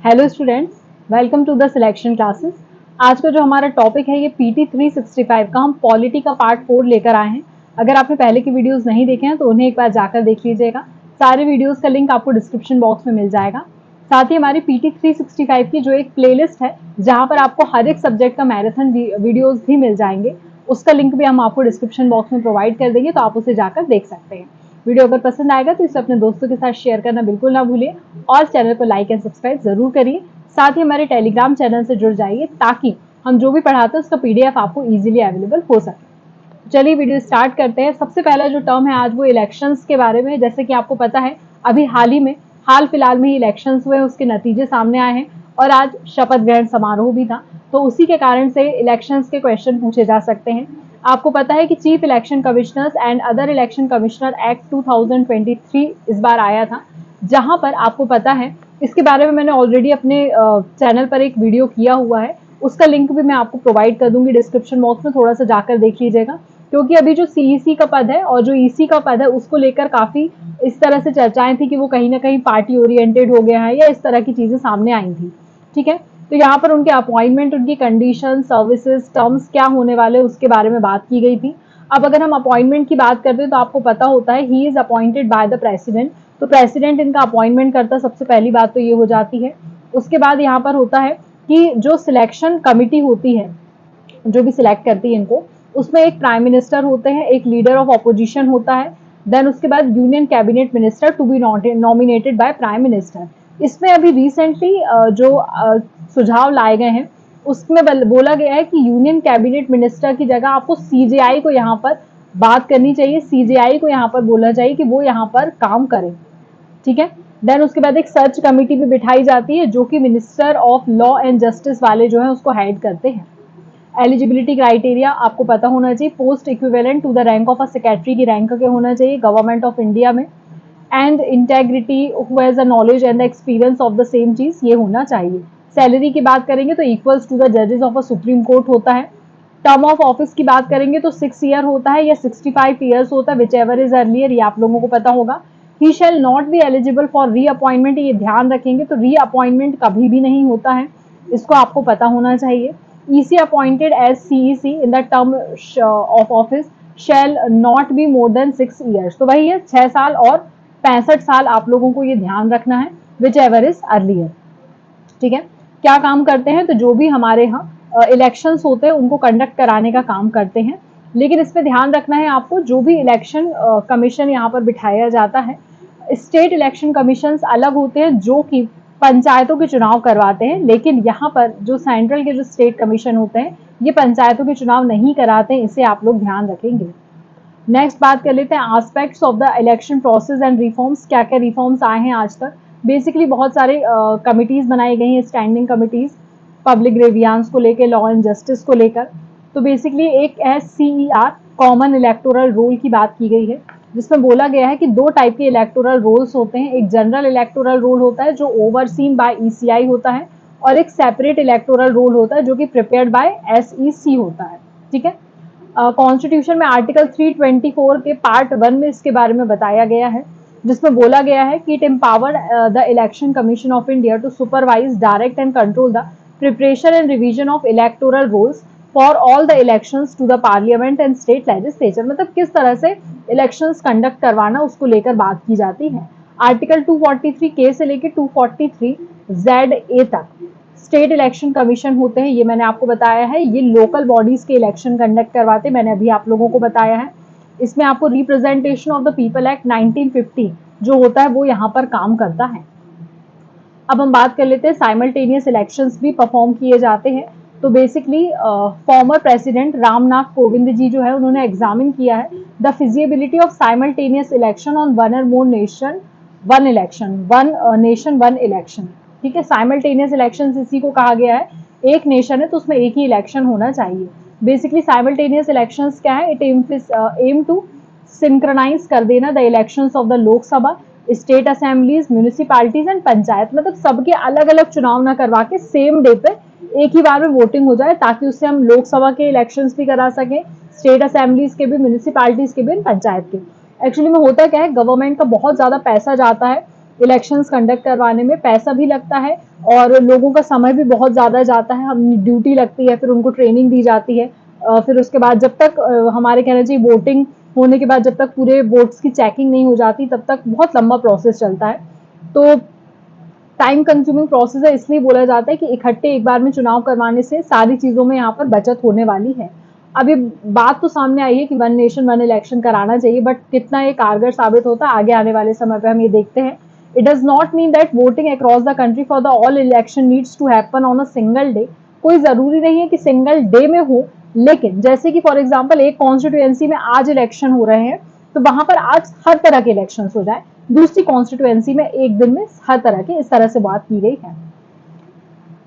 Hello students, welcome to the selection classes. आज का जो हमारा टॉपिक है ये पीटी 365 का हम पॉलिटी का पार्ट 4 लेकर आए हैं। अगर आपने पहले की वीडियोस नहीं देखे हैं तो उन्हें एक बार जाकर देख लीजिएगा। सारे वीडियोस का लिंक आपको डिस्क्रिप्शन बॉक्स में मिल जाएगा। साथ ही हमारी पीटी 365 की जो एक प्लेलिस्ट है जहाँ पर आपको हर एक सब्जेक्ट का मैराथन वीडियोज भी मिल जाएंगे, उसका लिंक भी हम आपको डिस्क्रिप्शन बॉक्स में प्रोवाइड कर देंगे, तो आप उसे जाकर देख सकते हैं। वीडियो अगर पसंद आएगा तो इसे अपने दोस्तों के साथ शेयर करना बिल्कुल ना भूलिए और चैनल को लाइक एंड सब्सक्राइब जरूर करिए। साथ ही हमारे टेलीग्राम चैनल से जुड़ जाइए ताकि हम जो भी पढ़ाते हैं उसका पीडीएफ आपको इजीली अवेलेबल हो सके। चलिए वीडियो स्टार्ट करते हैं। सबसे पहला जो टर्म है आज वो इलेक्शंस के बारे में। जैसे कि आपको पता है अभी हाल फिलहाल में ही इलेक्शंस हुए, उसके नतीजे सामने आए हैं और आज शपथ ग्रहण समारोह भी था, तो उसी के कारण से इलेक्शंस के क्वेश्चन पूछे जा सकते हैं। आपको पता है कि chief election commissioners and other election commissioner act 2023 इस बार आया था, जहां पर आपको पता है इसके बारे में मैंने ऑलरेडी अपने चैनल पर एक वीडियो किया हुआ है, उसका लिंक भी मैं आपको प्रोवाइड कर दूंगी डिस्क्रिप्शन बॉक्स में, थोड़ा सा जाकर देख लीजिएगा। क्योंकि अभी जो सीईसी का पद है और जो ईसी का पद है उसको लेकर काफी इस तरह से चर्चाएं थी कि वो कहीं ना कहीं पार्टी ओरिएंटेड हो गया है या इस तरह की चीजें सामने आई थी। ठीक है, तो यहाँ पर उनके अपॉइंटमेंट, उनकी कंडीशन, सर्विसेज, टर्म्स क्या होने वाले उसके बारे में बात की गई थी। अब अगर हम अपॉइंटमेंट की बात करते हैं तो आपको पता होता है he is appointed by the president, तो प्रेसिडेंट इनका अपॉइंटमेंट करता, सबसे पहली बात तो ये हो जाती है। उसके बाद यहाँ पर होता है कि जो सिलेक्शन कमिटी होती है जो भी सिलेक्ट करती है इनको, उसमें एक प्राइम मिनिस्टर होते हैं, एक लीडर ऑफ ऑपोजिशन होता है, देन उसके बाद union cabinet minister to be nominated by prime minister. इसमें अभी रिसेंटली जो सुझाव लाए गए हैं उसमें बोला गया है कि यूनियन कैबिनेट मिनिस्टर की जगह आपको सीजेआई को यहाँ पर बात करनी चाहिए, सीजेआई को यहाँ पर बोला चाहिए कि वो यहाँ पर काम करे। ठीक है, देन उसके बाद एक सर्च कमेटी भी बिठाई जाती है जो कि minister of law and justice वाले जो है उसको हेड करते हैं। एलिजिबिलिटी क्राइटेरिया आपको पता होना चाहिए, post equivalent to the rank of a secretary की रैंक के होना चाहिए गवर्नमेंट ऑफ इंडिया में, and integrity who has the knowledge and the experience of the same चीज, ये होना चाहिए। सैलरी की बात करेंगे तो इक्वल्स टू द जजेस ऑफ अ सुप्रीम कोर्ट होता है। टर्म ऑफ ऑफिस की बात करेंगे तो 6 ईयर होता है या 65 ईयर्स होता है, विच एवर इज अर्लियर, ये आप लोगों को पता होगा। He shall not be eligible for reappointment, ये ध्यान रखेंगे, तो रीअपॉइंटमेंट कभी भी नहीं होता है, इसको आपको पता होना चाहिए। EC appointed as CEC in the term of office shall not be more than 6 years, तो वही है 6 साल और 65 साल, आप लोगों को ये ध्यान रखना है, विच एवर इज अर्लियर। ठीक है, क्या काम करते हैं, तो जो भी हमारे यहाँ इलेक्शंस होते हैं उनको कंडक्ट कराने का काम करते हैं। लेकिन इसमें ध्यान रखना है आपको, जो भी इलेक्शन कमीशन यहाँ पर बिठाया जाता है, स्टेट इलेक्शन कमीशन अलग होते हैं जो कि पंचायतों के चुनाव करवाते हैं, लेकिन यहाँ पर जो सेंट्रल के जो स्टेट कमीशन होते हैं ये पंचायतों के चुनाव नहीं कराते हैं, इसे आप लोग ध्यान रखेंगे। नेक्स्ट बात कर लेते हैं aspects of the election process and reforms, क्या क्या रिफॉर्म्स आए हैं आज तक। बेसिकली बहुत सारे कमिटीज बनाई गई हैं, स्टैंडिंग कमिटीज, पब्लिक ग्रेवियांस को लेकर, लॉ एंड जस्टिस को लेकर। तो बेसिकली एक है CER, कॉमन इलेक्टोरल रोल की बात की गई है, जिसमें बोला गया है कि दो टाइप के इलेक्टोरल रोल्स होते हैं, एक जनरल इलेक्टोरल रोल होता है जो ओवरसीन बाय ECI होता है, और एक सेपरेट इलेक्टोरल रोल होता है जो कि प्रिपेयर्ड बाय SEC होता है। ठीक है, कॉन्स्टिट्यूशन में आर्टिकल 324 के पार्ट 1 में इसके बारे में बताया गया है, जिसमें बोला गया है कि it empower the election commission of India to supervise, direct and control the preparation and revision of electoral rolls for all the elections to the parliament and state legislature, मतलब किस तरह से इलेक्शंस कंडक्ट करवाना उसको लेकर बात की जाती है। आर्टिकल 243 के से लेकर 243 ZA तक स्टेट इलेक्शन कमीशन होते हैं, ये मैंने आपको बताया है, ये लोकल बॉडीज के इलेक्शन कंडक्ट करवाते हैं, मैंने अभी आप लोगों को बताया है। इसमें आपको representation of the people act 1950 जो होता है वो यहाँ पर काम करता है। अब हम बात कर लेते हैं साइमल्टेनियस इलेक्शंस भी परफॉर्म किए जाते हैं। तो basically former president Ramnath Kovind ji जो है उन्होंने एग्जामिन किया है the feasibility of simultaneous election on one or more nation one election, one nation one election. ठीक है, साइमल्टेनियस इलेक्शन इसी को कहा गया है, एक नेशन है तो उसमें एक ही इलेक्शन होना चाहिए। बेसिकली साइमल्टेनियस इलेक्शंस क्या है, इट एम टू सिंक्रोनाइज कर देना the elections of the Lok Sabha, state assemblies, municipalities and panchayat, मतलब सबके अलग अलग चुनाव ना करवा के सेम डे पे एक ही बार में वोटिंग हो जाए, ताकि उससे हम लोकसभा के इलेक्शंस भी करा सकें, स्टेट असेंबलीज के भी, म्यूनिसिपैलिटीज के भी, पंचायत के। एक्चुअली में होता क्या है, गवर्नमेंट का बहुत ज्यादा पैसा जाता है इलेक्शंस कंडक्ट करवाने में पैसा भी लगता है और लोगों का समय भी बहुत ज़्यादा जाता है। हम ड्यूटी लगती है, फिर उनको ट्रेनिंग दी जाती है, फिर उसके बाद जब तक हमारे कहना चाहिए वोटिंग होने के बाद जब तक पूरे वोट्स की चेकिंग नहीं हो जाती तब तक बहुत लंबा प्रोसेस चलता है। तो टाइम कंज्यूमिंग प्रोसेस है, इसलिए बोला जाता है कि इकट्ठे एक बार में चुनाव करवाने से सारी चीज़ों में यहाँ पर बचत होने वाली है। अब ये बात तो सामने आई है कि वन नेशन वन इलेक्शन कराना चाहिए, बट कितना ये कारगर साबित होता है आगे आने वाले समय पे हम ये देखते हैं। It does not mean that voting across the country for the all election needs to happen on a single day. कोई ज़रूरी नहीं है कि सिंगल डे में हो, लेकिन जैसे कि फॉर एग्जाम्पल एक कॉन्स्टिट्यूएंसी में आज इलेक्शन हो रहे हैं तो वहां पर आज हर तरह के इलेक्शन हो जाए, दूसरी कॉन्स्टिट्यूएंसी में एक दिन में हर तरह के, इस तरह से बात की गई है।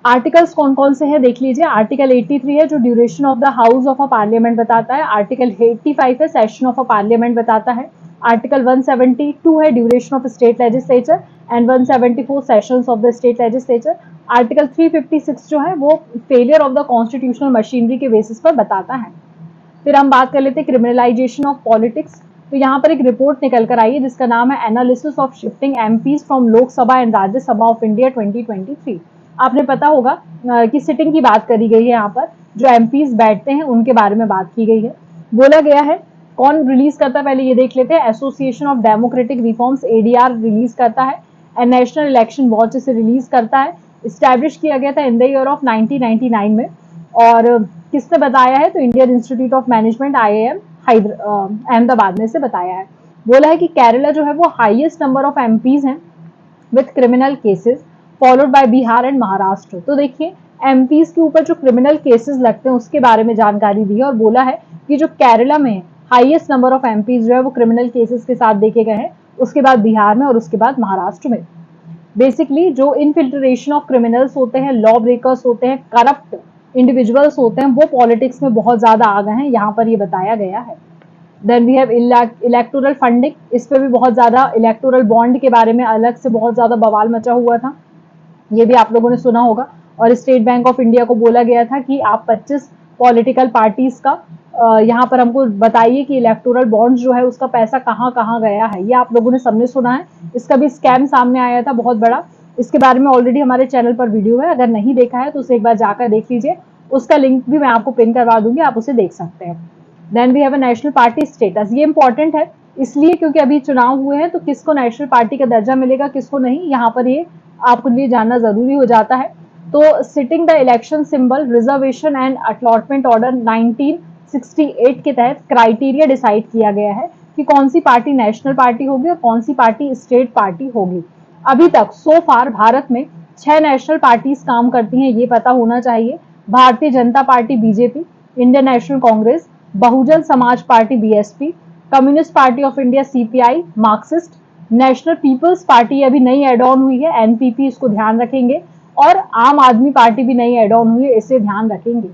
आर्टिकल्स कौन कौन से हैं देख लीजिए। आर्टिकल 83 है जो duration of the house of a parliament बताता है। आर्टिकल 85 है सेशन ऑफ अ पार्लियामेंट बताता है। आर्टिकल 172 है duration of state legislature and 174 sessions of the state legislature. Article 356 जो है वो failure of the constitutional machinery के बेसिस पर बताता है। फिर हम बात कर लेते हैं क्रिमिनलाइजेशन ऑफ पॉलिटिक्स। तो यहाँ पर एक रिपोर्ट निकल कर आई है जिसका नाम है analysis of shifting MPs from Lok Sabha and Rajya Sabha of India 2023। आपने पता होगा कि सिटिंग की बात करी गई है, यहाँ पर जो एमपीज बैठते हैं उनके बारे में बात की गई है। बोला गया है कौन रिलीज करता है पहले ये देख लेते हैं। Association of democratic reforms ADR release करता है एंड नेशनल इलेक्शन वॉच इसे रिलीज करता है। स्टैब्लिश किया गया था इन द ईयर ऑफ 1999 में। और किसने बताया है तो Indian institute of management IIM Ahmedabad ने से बताया है। बोला है कि केरला जो है वो हाईएस्ट नंबर ऑफ एमपीज हैं with criminal cases followed by Bihar and Maharashtra. तो देखिए एमपीज के ऊपर जो क्रिमिनल केसेस लगते हैं उसके बारे में जानकारी दी है और बोला है कि जो केरला में हाईएस्ट नंबर ऑफ एमपीज जो है वो क्रिमिनल केसेस के साथ देखे गए हैं, उसके बाद बिहार में और उसके बाद महाराष्ट्र में। बेसिकली जो इनफिल्ट्रेशन ऑफ क्रिमिनल्स होते हैं, लॉ ब्रेकर्स होते हैं, करप्ट इंडिविजुअल्स होते हैं, वो पॉलिटिक्स में बहुत ज्यादा आ गए हैं, यहाँ पर ये बताया गया है। Then we have electoral funding, इस पे भी बहुत ज्यादा, इलेक्टोरल बॉन्ड के बारे में अलग से बहुत ज्यादा बवाल मचा हुआ था, ये भी आप लोगों ने सुना होगा। और स्टेट बैंक ऑफ इंडिया को बोला गया था कि आप 25 पॉलिटिकल पार्टीज का यहाँ पर हमको बताइए कि इलेक्टोरल बॉन्ड्स जो है उसका पैसा कहाँ कहाँ गया है। ये आप लोगों ने सबने सुना है, इसका भी स्कैम सामने आया था बहुत बड़ा। इसके बारे में ऑलरेडी हमारे चैनल पर वीडियो है, अगर नहीं देखा है तो उसे एक बार जाकर देख लीजिए, उसका लिंक भी मैं आपको पिन करवा दूंगी, आप उसे देख सकते हैं। Then we have a national party status, ये इंपॉर्टेंट है इसलिए क्योंकि अभी चुनाव हुए हैं तो किसको नेशनल पार्टी का दर्जा मिलेगा किसको नहीं, यहाँ पर ये आपके लिए जानना जरूरी हो जाता है। तो sitting the election symbol reservation and allotment order 1968 के तहत क्राइटेरिया डिसाइड किया गया है कि कौन सी पार्टी नेशनल पार्टी होगी और कौन सी पार्टी स्टेट पार्टी होगी। अभी तक सो फार भारत में 6 नेशनल पार्टीज काम करती हैं, ये पता होना चाहिए। Bharatiya Janata party BJP, Indian National Congress, Bahujan Samaj party BSP, Communist party of India CPI, Marxist, National People's party अभी नई एड ऑन हुई है NPP, इसको ध्यान रखेंगे, और आम आदमी पार्टी भी नई एड ऑन हुई है, इसे ध्यान रखेंगे।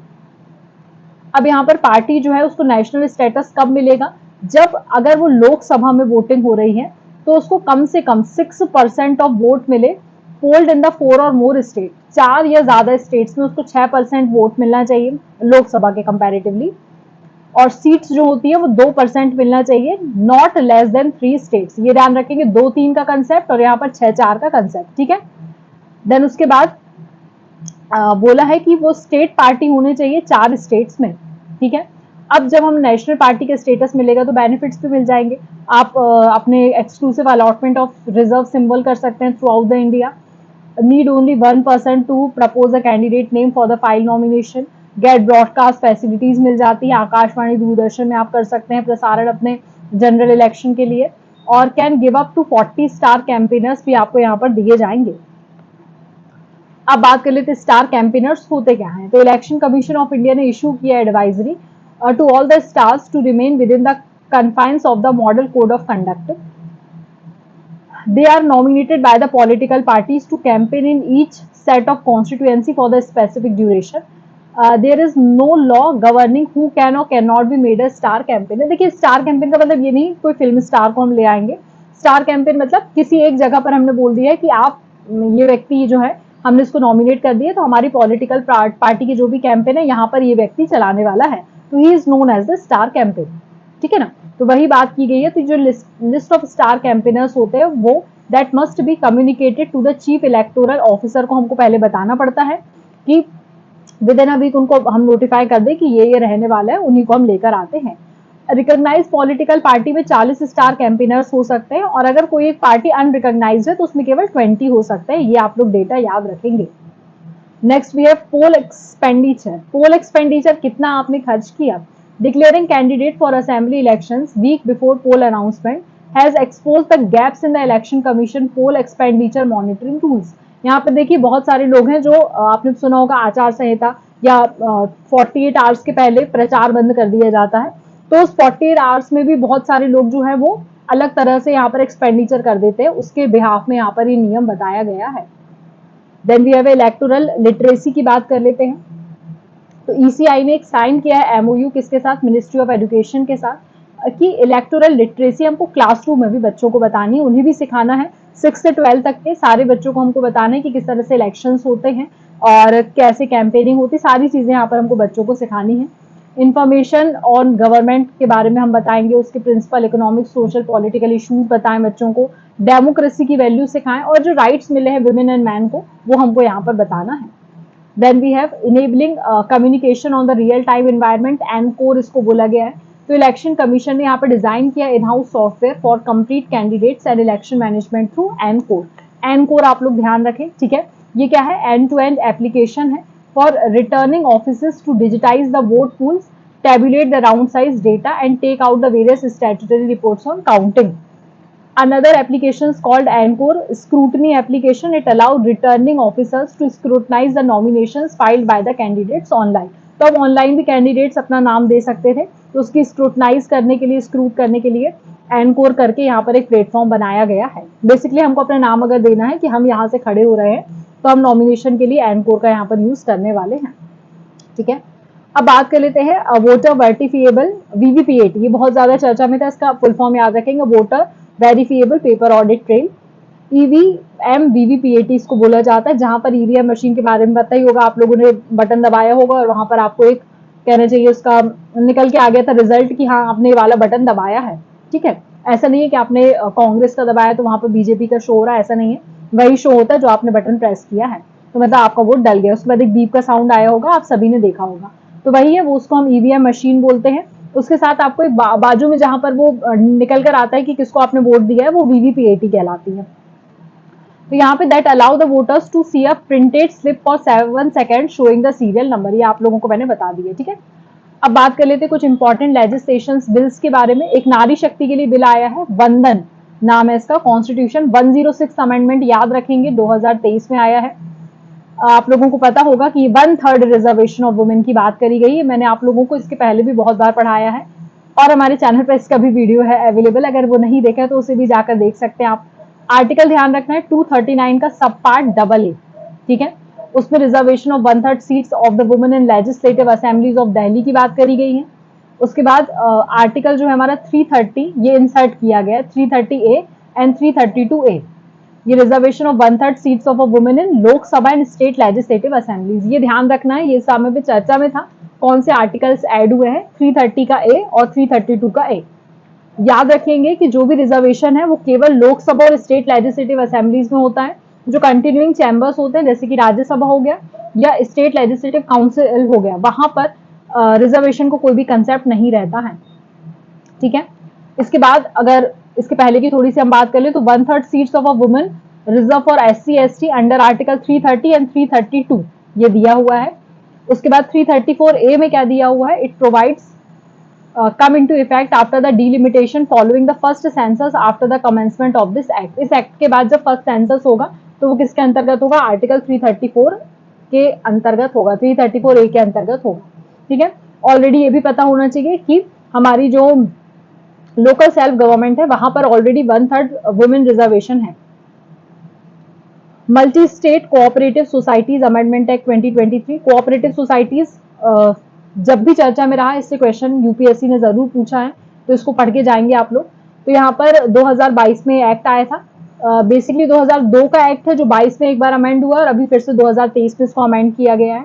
अब यहाँ पर पार्टी जो है उसको नेशनल स्टेटस कब मिलेगा, जब अगर वो लोकसभा में वोटिंग हो रही है तो उसको कम से कम 6% ऑफ वोट मिले, पोल्ड इन द 4 और मोर स्टेट, 4 या ज्यादा स्टेट्स में उसको 6% वोट मिलना चाहिए लोकसभा के कंपैरेटिवली, और सीट्स जो होती है वो 2% मिलना चाहिए, नॉट लेस देन 3 स्टेट्स। ये ध्यान रखेंगे, 2-3 का कंसेप्ट और यहाँ पर 6-4 का कंसेप्ट, ठीक है। देन उसके बाद बोला है कि वो स्टेट पार्टी होने चाहिए 4 स्टेट्स में, ठीक है। अब जब हम नेशनल पार्टी का स्टेटस मिलेगा तो बेनिफिट्स भी मिल जाएंगे, आप अपने exclusive allotment of reserve symbol कर सकते हैं through out the India, need only 1% to propose a candidate name for the file nomination, get broadcast facilities मिल जाती है, आकाशवाणी दूरदर्शन में आप कर सकते हैं प्रसारण अपने जनरल इलेक्शन के लिए, और can give up to 40 star campaigners भी आपको यहाँ पर दिए जाएंगे। अब बात कर लेते हैं स्टार कैंपेनर्स होते क्या हैं। तो इलेक्शन कमीशन ऑफ इंडिया ने इशू किया advisory to all the stars to remain within the confines of the model code of conduct. They are nominated by the political parties to campaign in each set of constituency for the specific duration. There is no law governing who can or cannot be made a star campaigner. देखिए star campaign का मतलब ये नहीं कोई film star को हम ले आएंगे, स्टार कैंपेन मतलब किसी एक जगह पर हमने बोल दिया है कि आप ये व्यक्ति जो है हमने इसको नॉमिनेट कर दिया, तो हमारी पॉलिटिकल पार्टी की जो भी कैंपेन है यहाँ पर ये व्यक्ति चलाने वाला है, तो he is known as the star campaign, ठीक है ना। तो वही बात की गई है। तो जो लिस्ट ऑफ स्टार कैंपेनर्स होते हैं वो that must be communicated to the chief electoral officer को हमको पहले बताना पड़ता है कि विद इन अ वीक उनको हम नोटिफाई कर दें कि ये रहने वाला है, उन्हीं को हम लेकर आते हैं। रिकॉग्नाइज पॉलिटिकल पार्टी में 40 स्टार कैंपेनर्स हो सकते हैं और अगर कोई एक पार्टी अनरिकॉग्नाइज्ड है तो उसमें केवल 20 हो सकते हैं। ये आप लोग डेटा याद रखेंगे। Next we have poll expenditure. Poll expenditure कितना आपने खर्च किया। Declaring candidate for assembly elections week before poll announcement has exposed the gaps in the election commission poll expenditure monitoring tools. यहाँ पे देखिए बहुत सारे लोग हैं जो आपने सुना होगा आचार संहिता या 48 आवर्स के पहले प्रचार बंद कर दिया जाता है, तो उस 48 आवर्स में भी बहुत सारे लोग जो है वो अलग तरह से यहाँ पर एक्सपेंडिचर कर देते हैं, उसके बिहाफ में यहाँ पर ये नियम बताया गया है। Then we have electoral literacy की बात कर लेते हैं। तो ईसीआई ने एक साइन किया है एमओयू किसके साथ, मिनिस्ट्री ऑफ एजुकेशन के साथ, कि इलेक्टोरल लिटरेसी हमको क्लासरूम में भी बच्चों को बतानी है, उन्हें भी सिखाना है। 6 से 12 तक के सारे बच्चों को हमको बताना है कि किस तरह से इलेक्शंस होते हैं और कैसे कैंपेनिंग होती है, सारी चीजें यहाँ पर हमको बच्चों को सिखानी है। इन्फॉर्मेशन ऑन गवर्नमेंट के बारे में हम बताएंगे, उसके principal, economic, social, political issues बताएं बच्चों को, डेमोक्रेसी की वैल्यू सिखाएं और जो राइट्स मिले हैं वुमेन एंड मैन को वो हमको यहाँ पर बताना है। Then we have enabling communication on the real time environment, encore इसको बोला गया है। तो इलेक्शन कमीशन ने यहाँ पर डिजाइन किया in house software for complete candidates and election management through encore. Encore आप लोग ध्यान रखें, ठीक है। ये क्या है, एंड टू एंड एप्लीकेशन है for returning officers to digitize the vote pools, tabulate the round size data and take out the various statutory reports on counting. Another application is called ANCOR scrutiny application. It allowed returning officers to scrutinize the nominations filed by the candidates online. तो अब online भी candidates अपना नाम दे सकते थे, तो उसकी scrutinise करने के लिए, स्क्रूट करने के लिए एनकोर करके यहाँ पर एक प्लेटफॉर्म बनाया गया है। बेसिकली हमको अपना नाम अगर देना है कि हम यहाँ से खड़े हो रहे हैं तो हम नॉमिनेशन के लिए एनकोर का यहाँ पर यूज करने वाले हैं, ठीक है। अब बात कर लेते हैं वोटर वर्टिफिएबल वीवीपीएटी। ये बहुत ज्यादा चर्चा में था, इसका फुल फॉर्म याद रखेंगे, voter verifiable paper audit trail. EVM VVPAT इसको बोला जाता है, जहां पर ईवीएम मशीन के बारे में पता ही होगा, आप लोगों ने बटन दबाया होगा और वहां पर आपको एक कहना चाहिए उसका निकल के आ गया था रिजल्ट कि हाँ आपने ये वाला बटन दबाया है, ठीक है। ऐसा नहीं है कि आपने कांग्रेस का दबाया तो वहां पर बीजेपी का शो हो रहा है, ऐसा नहीं है, वही शो होता है जो आपने बटन प्रेस किया है, तो मतलब आपका वोट डल गया। उसके बाद एक बीप का साउंड आया होगा, आप सभी ने देखा होगा, तो वही है, वो उसको हम ईवीएम मशीन बोलते हैं। उसके साथ आपको एक बाजू में जहां पर वो निकल कर आता है कि किसको आपने वोट दिया है, वो वीवीपीएटी कहलाती है। तो यहाँ पे that allow the voters to see a printed slip for 7 second showing the serial number. ये आप लोगों को मैंने बता दिया, ठीक है। अब बात कर लेते हैं कुछ इंपॉर्टेंट लेजिस्लेशन बिल्स के बारे में। एक नारी शक्ति के लिए बिल आया है, वंदन नाम है इसका, कॉन्स्टिट्यूशन 106 अमेंडमेंट याद रखेंगे, 2023 में आया है। आप लोगों को पता होगा कि 1/3 रिजर्वेशन ऑफ वुमेन की बात करी गई है। मैंने आप लोगों को इसके पहले भी बहुत बार पढ़ाया है और हमारे चैनल पर इसका भी वीडियो है अवेलेबल, अगर वो नहीं देखा तो उसे भी जाकर देख सकते हैं आप। आर्टिकल ध्यान रखना है 239 का सब पार्ट AA, ठीक है। उसमें reservation of 1/3 seats of the women in legislative assemblies of Delhi की बात करी गई है। उसके बाद आर्टिकल जो है हमारा 330 ये इंसर्ट किया गया है, 330A एंड 332A। ये reservation of 1/3 seats of a women in Lok Sabha and state legislative assemblies, ये ध्यान रखना है, ये सामने पे चर्चा में था कौन से आर्टिकल्स ऐड हुए हैं, 330 का A और 332 का A। याद रखेंगे कि जो भी रिजर्वेशन है वो केवल लोकसभा और स्टेट लेजिस्लेटिव असेंबलीज में होता है। जो कंटिन्यूइंग चैम्बर्स होते हैं जैसे कि राज्यसभा हो गया या स्टेट लेजिस्लेटिव काउंसिल हो गया, वहां पर रिजर्वेशन को कोई भी कंसेप्ट नहीं रहता है, ठीक है। इसके बाद अगर इसके पहले की थोड़ी सी हम बात कर ले तो 1/3 seats of a women reserve for SC/ST under article 330 and 332 ये दिया हुआ है। उसके बाद 334A में क्या दिया हुआ है, it provides come into effect after the delimitation following the first census after the commencement of this act। इस एक्ट के बाद जब फर्स्ट सेंसस होगा तो वो किसके अंतर्गत होगा, आर्टिकल 334 के अंतर्गत होगा, 334A के अंतर्गत होगा, ठीक है। ऑलरेडी ये भी पता होना चाहिए कि हमारी जो लोकल सेल्फ गवर्नमेंट है वहां पर ऑलरेडी 1/3 वुमेन रिजर्वेशन है। Multi state cooperative societies amendment act 2023। Cooperative societies जब भी चर्चा में रहा, इससे क्वेश्चन यूपीएससी ने जरूर पूछा है, तो इसको पढ़ के जाएंगे आप लोग। तो यहाँ पर 2022 में एक्ट आया था, बेसिकली 2002 का एक्ट है जो 22 में एक बार अमेंड हुआ और अभी फिर से 2023 में इसको अमेंड किया गया है।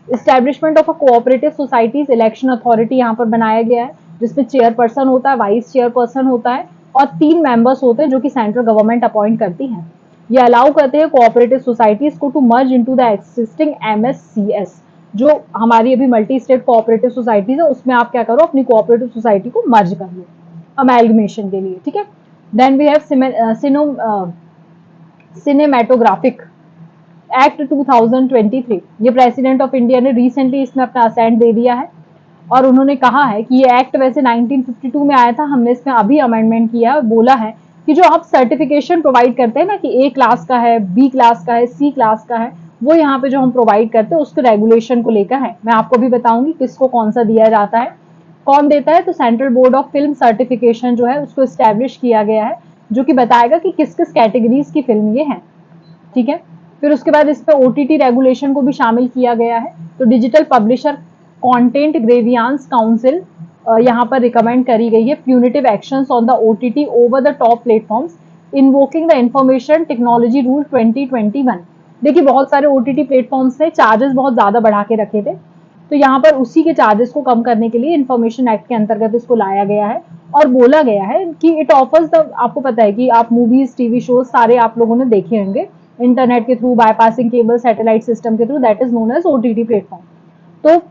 Establishment of a cooperative societies election authority यहाँ पर बनाया गया है, जिसमें चेयरपर्सन होता है, वाइस चेयरपर्सन होता है और 3 मेंबर्स होते हैं जो कि सेंट्रल गवर्नमेंट अपॉइंट करती है। ये अलाउ करते हैं कोऑपरेटिव सोसाइटीज को to merge into the existing MSCS. जो हमारी अभी मल्टी स्टेट कोऑपरेटिव सोसाइटीज है उसमें आप क्या करो, अपनी कोऑपरेटिव सोसाइटी को मर्ज कर लो अमेलगमेशन के लिए, ठीक है। Then we have cinematographic act 2023। ये प्रेसिडेंट ऑफ इंडिया ने रिसेंटली इसमें अपना असेंट दे दिया है और उन्होंने कहा है कि ये एक्ट वैसे 1952 में आया था, हमने इसमें अभी अमेंडमेंट किया और बोला है कि जो आप सर्टिफिकेशन प्रोवाइड करते हैं ना कि ए क्लास का है, बी क्लास का है, सी क्लास का है, वो यहाँ पे जो हम प्रोवाइड करते हैं उसके रेगुलेशन को लेकर है। मैं आपको भी बताऊंगी किसको कौन सा दिया जाता है, कौन देता है। तो central board of film certification जो है उसको स्टैब्लिश किया गया है, जो कि बताएगा कि किस किस कैटेगरीज की फिल्म ये है, ठीक है। फिर उसके बाद इस पर ओटीटी रेगुलेशन को भी शामिल किया गया है। तो digital publisher content grievance council यहाँ पर रिकमेंड करी गई है punitive actions on the OTT over the top platforms invoking the information technology rule 2021। देखिए बहुत सारे ओटीटी प्लेटफॉर्म्स ने चार्जेस बहुत ज्यादा बढ़ा के रखे थे, तो यहाँ पर उसी के चार्जेस को कम करने के लिए इंफॉर्मेशन एक्ट के अंतर्गत इसको लाया गया है और बोला गया है कि इट ऑफर्स द, आपको पता है कि आप मूवीज टीवी शो सारे आप लोगों ने देखे होंगे इंटरनेट के through, bypassing cable, satellite system के through, that is known as OTT platform. तो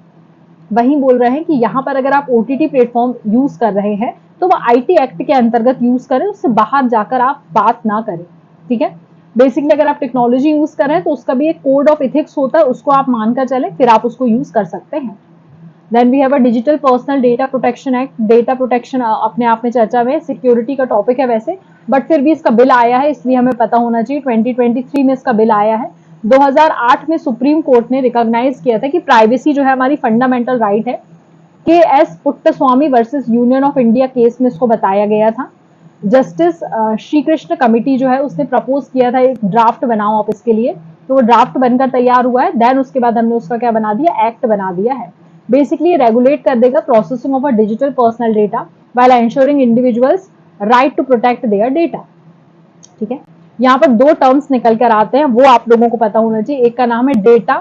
वहीं बोल रहे हैं कि यहाँ पर अगर आप ओटीटी प्लेटफॉर्म यूज कर रहे हैं तो वो आईटी एक्ट के अंतर्गत यूज करें, उससे बाहर जाकर आप बात ना करें, ठीक है। बेसिकली अगर आप टेक्नोलॉजी यूज कर रहे हैं तो उसका भी एक कोड ऑफ इथिक्स होता है, उसको आप मानकर चले फिर आप उसको यूज कर सकते हैं। Then we have a digital personal data protection act. Data protection अपने आप में चर्चा में सिक्योरिटी का टॉपिक है वैसे, बट फिर भी इसका बिल आया है इसलिए हमें पता होना चाहिए। 2023 में इसका बिल आया है। 2008 में सुप्रीम कोर्ट ने रिकॉग्नाइज किया था कि प्राइवेसी जो है हमारी फंडामेंटल राइट है। के S Puttaswamy versus union of India case में इसको बताया गया था। जस्टिस श्री कृष्ण कमिटी जो है उसने प्रपोज किया था एक ड्राफ्ट बनाओ आप इसके लिए, तो वो ड्राफ्ट बनकर तैयार हुआ है। देन उसके बाद हमने उसका क्या बना दिया, एक्ट बना दिया है। बेसिकली रेगुलेट कर देगा processing of a digital personal data while ensuring individuals right to protect their data, ठीक है। यहाँ पर 2 टर्म्स निकल कर आते हैं, वो आप लोगों को पता होना चाहिए। एक का नाम है डेटा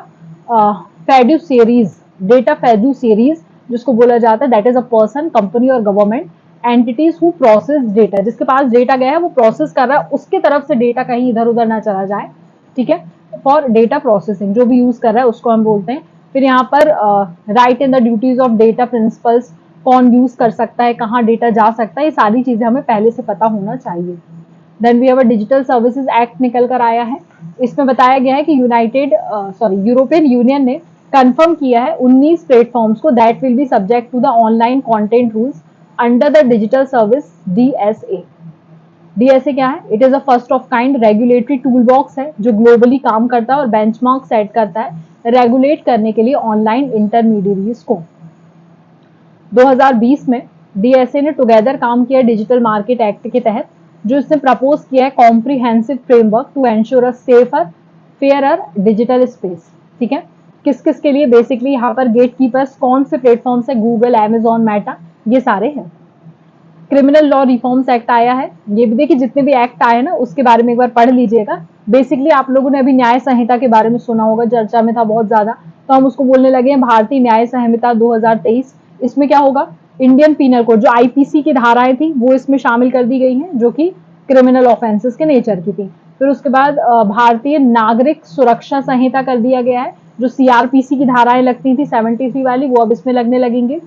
फेड्यूसेरीज। डेटा फेड्यूसेरीज जिसको बोला जाता है that is a person, company और government entities who process data. जिसके पास डेटा गया है वो प्रोसेस कर रहा है, उसके तरफ से डेटा कहीं इधर उधर ना चला जाए, ठीक है। फॉर डेटा प्रोसेसिंग जो भी यूज कर रहा है उसको हम बोलते हैं। फिर यहाँ पर right in the duties of data principles, कौन यूज कर सकता है, कहाँ डेटा जा सकता है, ये सारी चीजें हमें पहले से पता होना चाहिए। Then we have a digital services act निकल कर आया है। इसमें बताया गया है कि यूरोपियन यूनियन ने कंफर्म किया है 19 प्लेटफॉर्म्स को that will be subject to the online content rules under the digital service DSA. DSA क्या है? It is a first of kind regulatory tool box है जो ग्लोबली काम करता है और बेंचमार्क सेट करता है रेगुलेट करने के लिए ऑनलाइन इंटरमीडियरीज को। 2020 में डीएसए ने टुगेदर काम किया डिजिटल मार्केट एक्ट के तहत, जो इसने प्रपोज किया है comprehensive framework to ensure a safer fairer digital space, ठीक है। किस किस के लिए? बेसिकली यहाँ पर गेट कीपर्स कौन से प्लेटफॉर्म है? गूगल, अमेजॉन, मेटा, ये सारे हैं। क्रिमिनल लॉ रिफॉर्म्स एक्ट आया है। ये भी देखिए जितने भी एक्ट आए ना उसके बारे में एक बार पढ़ लीजिएगा। बेसिकली आप लोगों ने अभी न्याय संहिता के बारे में सुना होगा, चर्चा में था बहुत ज्यादा, तो हम उसको बोलने लगे हैं भारतीय न्याय संहिता 2023। इसमें क्या होगा, इंडियन पीनल कोड जो आईपीसी की धाराएं थी वो इसमें शामिल कर दी गई हैं जो कि क्रिमिनल ऑफेंसेस के नेचर की थी। फिर उसके बाद भारतीय नागरिक सुरक्षा संहिता कर दिया गया है। जो सीआरपीसी की धाराएं लगती थी 73 वाली वो अब इसमें लगने लगेंगे।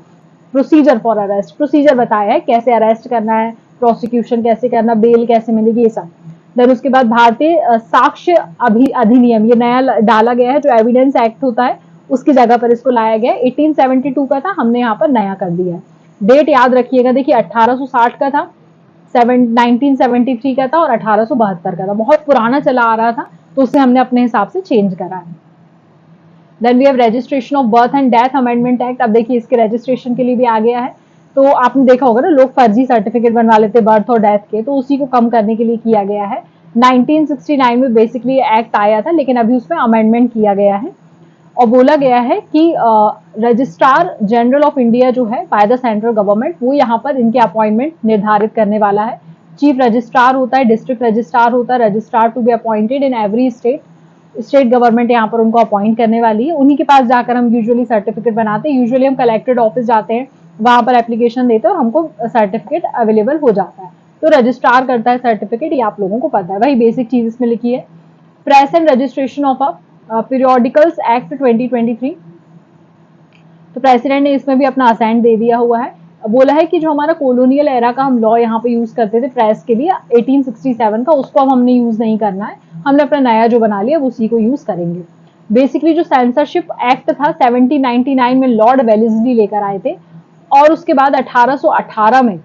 प्रोसीजर फॉर अरेस्ट, प्रोसीजर बताया है कैसे अरेस्ट करना है, प्रोसिक्यूशन कैसे करना, बेल कैसे मिलेगी, ये सब। देन उसके बाद भारतीय साक्ष्य अधिनियम, ये नया डाला गया है, जो एविडेंस एक्ट होता है उसकी जगह पर इसको लाया गया है। 1872 का था, हमने यहाँ पर नया कर दिया है। डेट याद रखिएगा, देखिए 1860 का था, 1973 का था और 1872 का था। बहुत पुराना चला आ रहा था तो उसे हमने अपने हिसाब से चेंज करा है। Then we have registration of birth and death amendment act. अब देखिए इसके रजिस्ट्रेशन के लिए भी आ गया है। तो आपने देखा होगा ना, लोग फर्जी सर्टिफिकेट बनवा लेते बर्थ और डेथ के, तो उसी को कम करने के लिए किया गया है। 1969 में बेसिकली एक्ट आया था लेकिन अभी उसमें अमेंडमेंट किया गया है और बोला गया है कि रजिस्ट्रार जनरल ऑफ इंडिया जो है बाय द सेंट्रल गवर्नमेंट, वो यहाँ पर इनके अपॉइंटमेंट निर्धारित करने वाला है। चीफ रजिस्ट्रार होता है, डिस्ट्रिक्ट रजिस्ट्रार होता है, registrar to be appointed in every state. State government यहाँ पर उनको अपॉइंट करने वाली है। उन्हीं के पास जाकर हम यूजुअली सर्टिफिकेट बनाते हैं। यूजुअली हम कलेक्टेड ऑफिस जाते हैं, वहां पर एप्लीकेशन देते हैं और हमको सर्टिफिकेट अवेलेबल हो जाता है। तो रजिस्ट्रार करता है सर्टिफिकेट, ये आप लोगों को पता है, वही बेसिक चीज इसमें लिखी है। Press and registration of a periodicals act 2023, तो प्रेसिडेंट ने इसमें भी अपना असेंट दे दिया हुआ है। बोला है कि जो हमारा कॉलोनियल एरा का हम लॉ यहाँ पे यूज करते थे प्रेस के लिए 1867 का, उसको अब हमने यूज नहीं करना है, हमने अपना नया जो बना लिया उसी को यूज करेंगे। बेसिकली जो सेंसरशिप एक्ट था 1799 में लॉर्ड वेलेस्ली लेकर आए थे, और उसके बाद 1818 में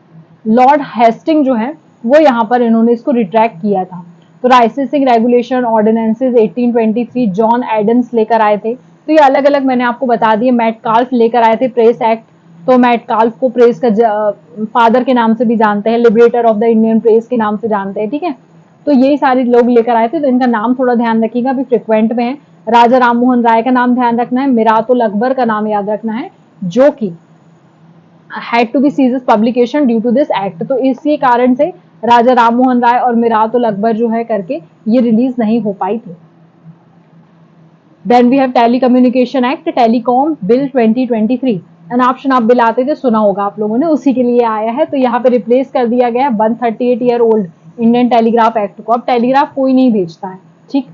लॉर्ड हेस्टिंग जो है वो यहाँ पर इन्होंने इसको रिट्रैक्ट किया था। तो licensing regulation ordinances 1823 John Adams लेकर आए थे। तो ये अलग अलग मैंने आपको बता दिए। मैटकाल्फ लेकर आए थे प्रेस एक्ट, तो मैटकाल्फ को प्रेस का फादर के नाम से भी जानते हैं, liberator of the Indian press के नाम से जानते हैं, ठीक है। तो यही सारे लोग लेकर आए थे, तो इनका नाम थोड़ा ध्यान रखिएगा, अभी फ्रिक्वेंट में है। राजा राम मोहन राय का नाम ध्यान रखना है, मिरातुल अकबर का नाम याद रखना है, जो कि had to be ceased publication due to this act। तो इसी कारण से राजा राम मोहन राय और मिरातुल अकबर जो है करके ये रिलीज नहीं हो पाई थी। Then we have telecommunication act, telecom bill 2023। अनाप बिल आते थे, सुना होगा आप लोगों ने, उसी के लिए आया है। तो यहाँ पे रिप्लेस कर दिया गया है 138 year old Indian telegraph act को। अब टेलीग्राफ कोई नहीं भेजता है, ठीक।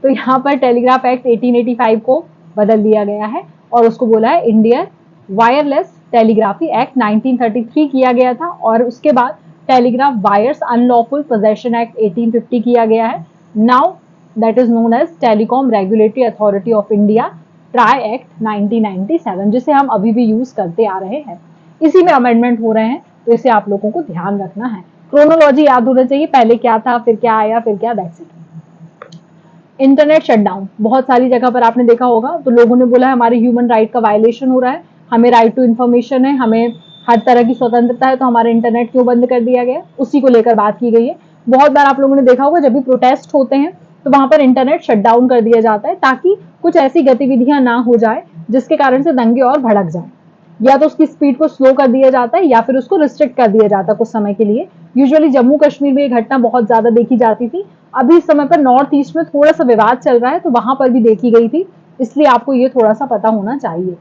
तो यहाँ पर टेलीग्राफ एक्ट 1885 को बदल दिया गया है और उसको बोला है इंडियन वायरलेस टेलीग्राफी एक्ट 1933 किया गया था। और उसके बाद telegraph wires unlawful possession act 1850 किया गया है। Now that is known as telecom regulatory authority of India TRAI act 1997, जिसे हम अभी भी यूज करते आ रहे हैं। इसी में अमेंडमेंट हो रहे हैं, तो इसे आप लोगों को ध्यान रखना है। क्रोनोलॉजी याद होना चाहिए, पहले क्या था, फिर क्या आया, फिर क्या, दैट्स इट। इंटरनेट शटडाउन बहुत सारी जगह पर आपने देखा होगा, तो लोगों ने बोला है हमारे ह्यूमन राइट का वायलेशन हो रहा है, हमें राइट टू इन्फॉर्मेशन है, हमें हर तरह की स्वतंत्रता है, तो हमारा इंटरनेट क्यों बंद कर दिया गया, उसी को लेकर बात की गई है। बहुत बार आप लोगों ने देखा होगा जब भी प्रोटेस्ट होते हैं तो वहां पर इंटरनेट शटडाउन कर दिया जाता है, ताकि कुछ ऐसी गतिविधियां ना हो जाए जिसके कारण से दंगे और भड़क जाए। या तो उसकी स्पीड को स्लो कर दिया जाता है या फिर उसको रिस्ट्रिक्ट कर दिया जाता है कुछ समय के लिए। यूजुअली जम्मू कश्मीर में ये घटना बहुत ज्यादा देखी जाती थी। अभी इस समय पर नॉर्थ ईस्ट में थोड़ा सा विवाद चल रहा है, तो वहां पर भी देखी गई थी, इसलिए आपको ये थोड़ा सा पता होना चाहिए।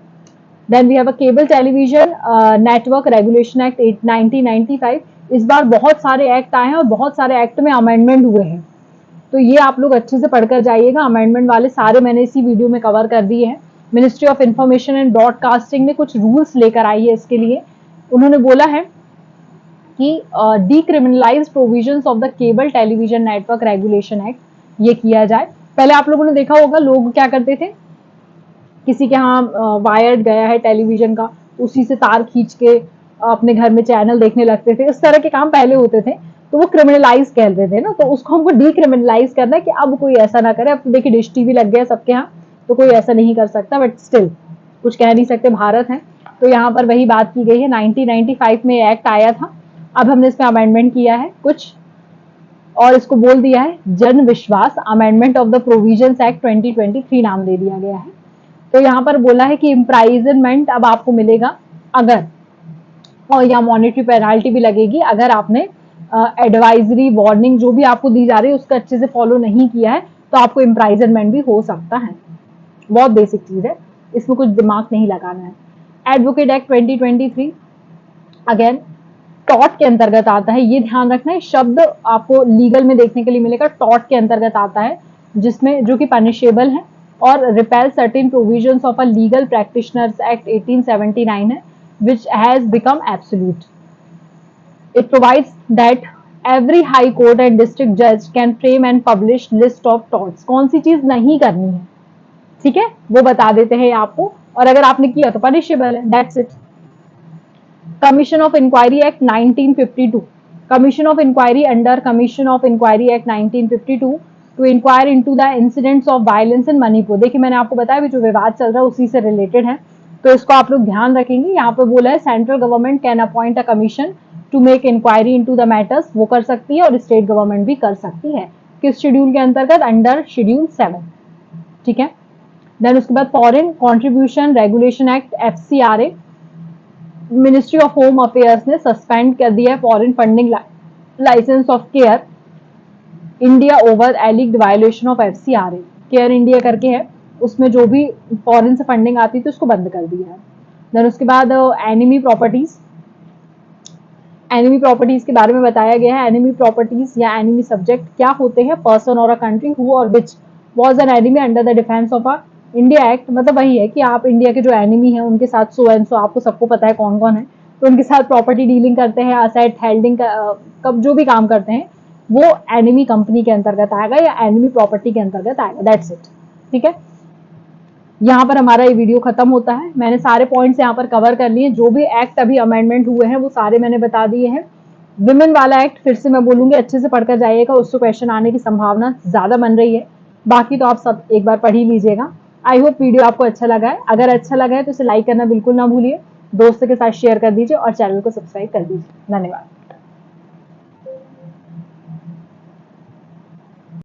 Then we have a cable television network regulation act 1995। इस बार बहुत सारे एक्ट आए हैं और बहुत सारे एक्ट में अमेंडमेंट हुए हैं, तो ये आप लोग अच्छे से पढ़कर जाइएगा। अमेंडमेंट वाले सारे मैंने इसी वीडियो में कवर कर दिए हैं। Ministry of information and broadcasting ने कुछ रूल्स लेकर आई है इसके लिए। उन्होंने बोला है कि decriminalise provisions of the cable television network regulation act ये किया जाए। पहले आप लोगों ने देखा होगा लोग क्या करते थे, किसी के यहाँ वायर गया है टेलीविजन का, उसी से तार खींच के अपने घर में चैनल देखने लगते थे। इस तरह के काम पहले होते थे, तो वो क्रिमिनलाइज कहते थे ना, तो उसको हमको डीक्रिमिनलाइज करना है कि अब कोई ऐसा ना करे। अब तो देखिए डिश टीवी लग गया सबके यहाँ, तो कोई ऐसा नहीं कर सकता, बट स्टिल कुछ कह नहीं सकते, भारत है। तो यहाँ पर वही बात की गई है। 1995 में एक्ट आया था, अब हमने इसमें अमेंडमेंट किया है कुछ, और इसको बोल दिया है जन विश्वास amendment of the provisions act 2023 नाम दे दिया गया है। तो यहाँ पर बोला है कि इम्प्राइजनमेंट अब आपको मिलेगा अगर, और यहाँ मॉनेटरी पेनाल्टी भी लगेगी अगर आपने एडवाइजरी वार्निंग जो भी आपको दी जा रही है उसका अच्छे से फॉलो नहीं किया है, तो आपको इम्प्राइजनमेंट भी हो सकता है। बहुत बेसिक चीज है, इसमें कुछ दिमाग नहीं लगाना है। एडवोकेट एक्ट 2023 अगेन टॉट के अंतर्गत आता है, ये ध्यान रखना है। शब्द आपको लीगल में देखने के लिए मिलेगा, टॉट के अंतर्गत आता है, जिसमें जो कि पनिशेबल है और repel certain provisions of a legal practitioners act 1879 है, which has become absolute. It provides that every high court and district judge can frame and publish list of torts। कौन सी चीज नहीं करनी है, ठीक है, वो बता देते हैं आपको, और अगर आपने किया तो पनिशेबल है, that's it. Commission of inquiry act 1952, commission of inquiry under commission of inquiry act 1952 to inquire into the incidents of violence in Manipur. देखिए मैंने आपको बताया जो विवाद चल रहा है उसी से रिलेटेड है, तो इसको आप लोग ध्यान रखेंगे। यहाँ पे बोला है central government can appoint a commission to make inquiry into the matters, वो कर सकती है, और स्टेट गवर्नमेंट भी कर सकती है। किस शेड्यूल के अंतर्गत, अंडर शेड्यूल 7, ठीक है। देन उसके बाद foreign contribution regulation act FCRA, ministry of home affairs ने सस्पेंड कर दिया है foreign funding licence of care India over alleged violation of FCRA। Care India करके है, उसमें जो भी फॉरेन से फंडिंग आती थी उसको बंद कर दिया है। देन उसके बाद एनिमी प्रॉपर्टीज एनिमी प्रॉपर्टीज के बारे में बताया गया है। एनिमी प्रॉपर्टीज या एनिमी सब्जेक्ट क्या होते हैं? पर्सन और अ कंट्री हु और which was an enemy under the defence of a India act. मतलब वही है कि आप इंडिया के जो एनिमी है उनके साथ सो एंड सो, आपको सबको पता है कौन कौन है, तो उनके साथ प्रॉपर्टी डीलिंग करते हैं, असेट हेल्डिंग कब जो भी काम करते हैं वो एनिमी कंपनी के अंतर्गत आएगा या एनिमी प्रॉपर्टी के अंतर्गत आएगा। That's it. ठीक है, यहाँ पर हमारा ये वीडियो खत्म होता है। मैंने सारे पॉइंट्स यहाँ पर कवर कर लिए। जो भी एक्ट अभी अमेंडमेंट हुए हैं वो सारे मैंने बता दिए हैं। विमेन वाला एक्ट फिर से मैं बोलूंगी अच्छे से पढ़कर जाइएगा, उससे क्वेश्चन आने की संभावना ज्यादा बन रही है। बाकी तो आप सब एक बार पढ़ ही लीजिएगा। आई होप वीडियो आपको अच्छा लगा है। अगर अच्छा लगा है तो इसे लाइक करना बिल्कुल ना भूलिए, दोस्तों के साथ शेयर कर दीजिए और चैनल को सब्सक्राइब कर दीजिए। धन्यवाद।